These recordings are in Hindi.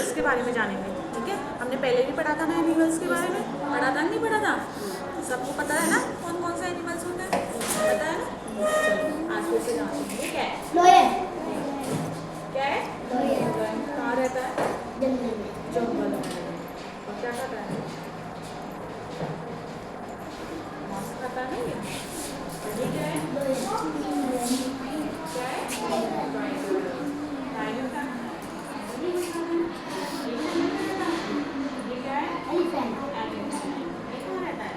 इसके बारे में जानेंगे। ठीक है, हमने पहले भी पढ़ा था ना एनिमल्स के बारे में, पढ़ा था नहीं पढ़ा था? सबको पता है ना कौन कौन से एनिमल्स होते हैं, पता है ना? आज फिर से जानेंगे। क्या है? क्या है? कहाँ रहता है? जंगल में। और क्या खाता है? मांस खाता नहीं है। ये क्या है? क्या है? टाइगर का ये क्या है? एलिफेंट। ये कहाँ रहता है?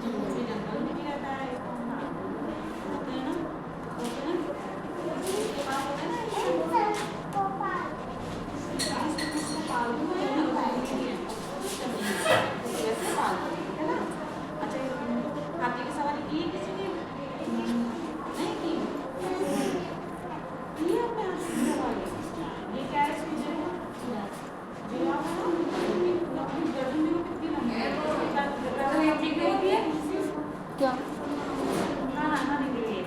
ये जंगल में भी रहता है। होते हैं ना, होते हैं ना, इसके पास होते हैं ना, इसको पालतू है ना, वैसे पालतू है ना। अच्छा, हाथी की सवारी की है किसी ने? नहीं की। की आपने हाथी की सवारी? ये क्या है इसकी जगह? जिराफ है ना? अपनी गर्दन में कितनी लंबी है? ठीक होती है क्या? हाँ नहीं देखिए,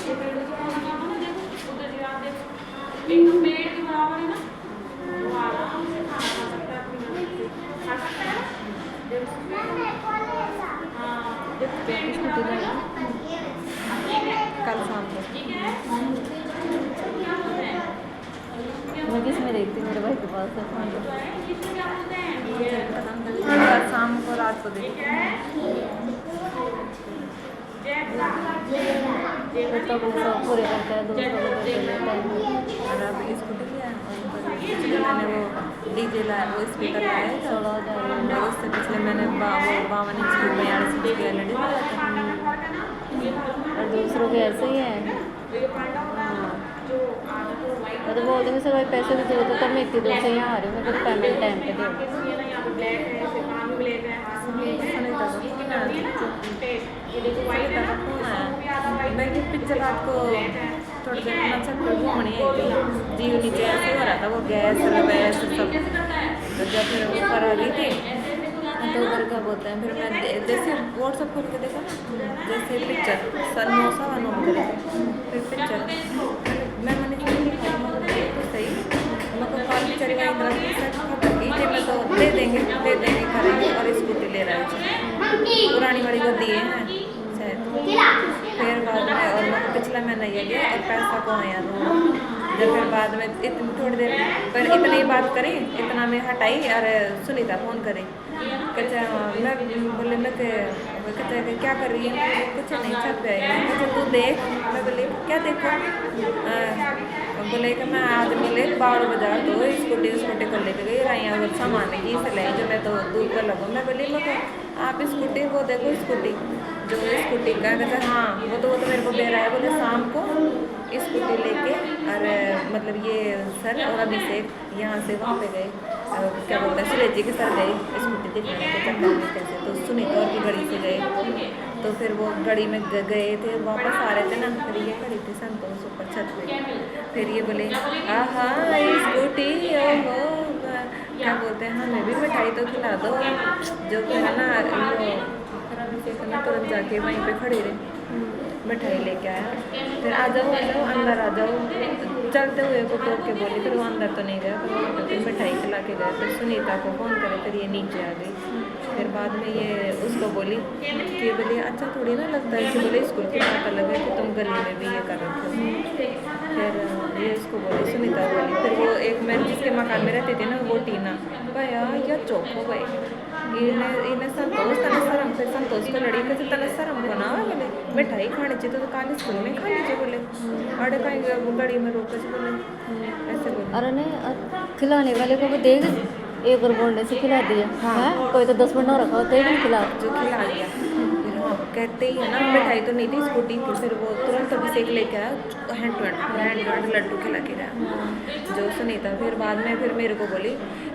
ये पेड़ को क्या लगा ना, देखो उधर जिराफ देखो, एकदम पेड़ के बराबर है ना, वो आराम से खाना खा सकता है, अपनी मर्जी से खा सकता है ना। देखो हाँ, देखो पेड़ की स्कूटी है ना, कल शाम को मैं किसमें देखती हूँ, मेरे भाई के पास है, कल शाम को रात को देखती तो पूरे करता है 200 रुपये लेता है। और अब स्कूटी लिया मैंने, वो डीजे लाया, वो स्पीकर लाया है 16,000। उससे पिछले मैंने 52 इंच की 42 इंच की एलईडी लगाया था। और दूसरों के ऐसे ही है। हाँ, तो बोल देंगे सर भाई पैसे की जरूरत है, तो मैं इतनी दूर से यहाँ आ रही हूँ, मैं पेमेंट टाइम पे दे। मैंने पिछले रात को थोड़ी देर में सब घूमने आई थी, जीव नीचे ऐसे हो रहा था, वो गैस वैस सब, तो जब फिर ऊपर आ गई थी तो उधर क्या बोलते हैं, फिर मैं जैसे व्हाट्सअप खोल के देखा ना, जैसे पिक्चर समोसा बनवा करे, फिर पिक्चर मैं मैंने तो सही मतलब कॉल भी चलेगा, इंदिरा कीजिए, मैं तो दे देंगे करेंगे, और स्कूटी ले रहा है पुरानी वाली को दिए हैं शायद। फिर बाद में और मतलब पिछला महीना ये गया और पैसा को आया दो, जब फिर बाद में इतनी थोड़ी देर पर इतनी बात करी, इतना में हटाई और सुनीता फ़ोन करी, कहते मैं बोले मैं कहते क्या कर रही है, कुछ नहीं छत पे आई, कहते तू देख, मैं बोली क्या देखो, बोले कि मैं आदमी ले बाड़ बाजार तो स्कूटी को लेके गई रही, अगर सामान की से लाई जो मैं तो दूर पर लगूँ, मैं बोली मैं आप स्कूटी वो देखो, स्कूटी जो स्कूटी का कहते हाँ वो तो मेरे को दे रहा है, बोले शाम को स्कूटी लेके और मतलब ये सर और अभिषेक यहाँ से वहाँ पे गए, क्या बोलते हैं सुरेश जी के सर गए स्कूटी दिखाने के चक्कर में कैसे, तो सुनीता और की गाड़ी से गए, तो फिर वो गाड़ी में गए थे, वापस आ रहे थे ना, फिर ये खड़ी थी संतोष ऊपर छत पे, फिर ये बोले हाँ स्कूटी ओहो क्या बोलते हैं हमें भी मिठाई तो खिला दो, जो है ना वो अभिषेक ना तुरंत जाके वहीं पे खड़ी रही, मिठाई लेके आया, फिर आ जाओ अंदर आ जाओ, चलते हुए को टोक के बोली, फिर वो अंदर तो नहीं गया, फिर वहाँ पर फिर मिठाई खिला के गए, फिर सुनीता को फ़ोन करे, फिर ये नीचे आ गई, फिर बाद में ये उसको बोली कि बोली अच्छा थोड़ी ना लगता है कि बोले स्कूल की बात अलग है कि तुम गली में भी ये कर रहे थे, फिर ये उसको बोली सुनीता बोली, फिर वो एक मैं जिसके मकान में रहती थी ना वो टीना भैया या चौक हो गए, इन्हें संतोष तने शर्म, फिर संतोष को लड़ी के तने शर्म को ना बोले मिठाई खाने चाहिए तो काले स्कूल में खा लीजिए, बोले अरे कहीं वो गाड़ी में रोक के बोले ऐसे बोले, अरे नहीं खिलाने वाले को भी देख एक बार बोलने से खिला दिया, हाँ कोई तो 10 मिनट और रखा होता है खिला जो खिला दिया, फिर हाँ कहते ही है ना मिठाई तो नहीं थी स्कूटी थी, फिर वो तुरंत अभिषेक लेके आया हैंड टू हैंड लड्डू खिला के गया जो सुनीता, फिर बाद में फिर मेरे को बोली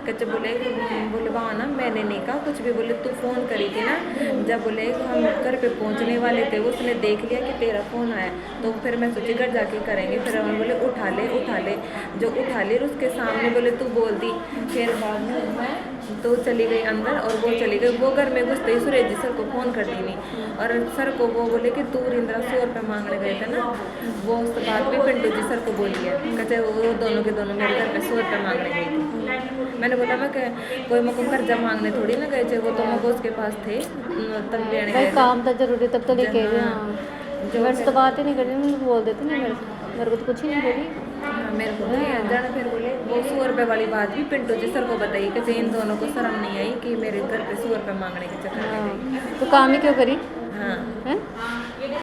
कच्चे बोले वहाँ ना मैंने नहीं कहा कुछ भी, बोले तू फ़ोन करी थी ना, जब बोले हम घर पे पहुँचने वाले थे उसने देख लिया कि तेरा फ़ोन आया, तो फिर मैं सोची घर जाके करेंगे, फिर हम बोले उठा ले जो उठा ले उसके सामने बोले तू बोल दी, फिर बाद में मैं तो चली गई अंदर और वो चली गई, वो घर में घुसते ही सुरेश जी सर को फ़ोन कर दी नहीं, और सर को वो बोले कि तू इंदिरा 100 रुपये मांगने गए थे ना, वो उस बात भी पिंटू जी सर को बोली है, कहते वो दोनों के दोनों मेरे घर पे 100 रुपये मांगने गई थी, मैंने बोला मैं कोई मुझको कर्जा मांगने थोड़ी ना गए थे, वो तो मुझको उसके पास थे तब लेने भाई गए थे। काम था जरूरी तब तो लेके गए। हाँ, हाँ जो मेरे से तो बात ही नहीं करती, मुझे बोल देती नहीं, मेरे को तो कुछ ही नहीं बोली। हाँ, मेरे को नहीं है जाना। फिर बोले वो 100 रुपये वाली बात भी पिंटू जी सर को बताई कि इन दोनों को शर्म नहीं आई कि मेरे घर पे 100 रुपये मांगने के चक्कर में गई। हाँ तो काम ही क्यों करी हाँ है।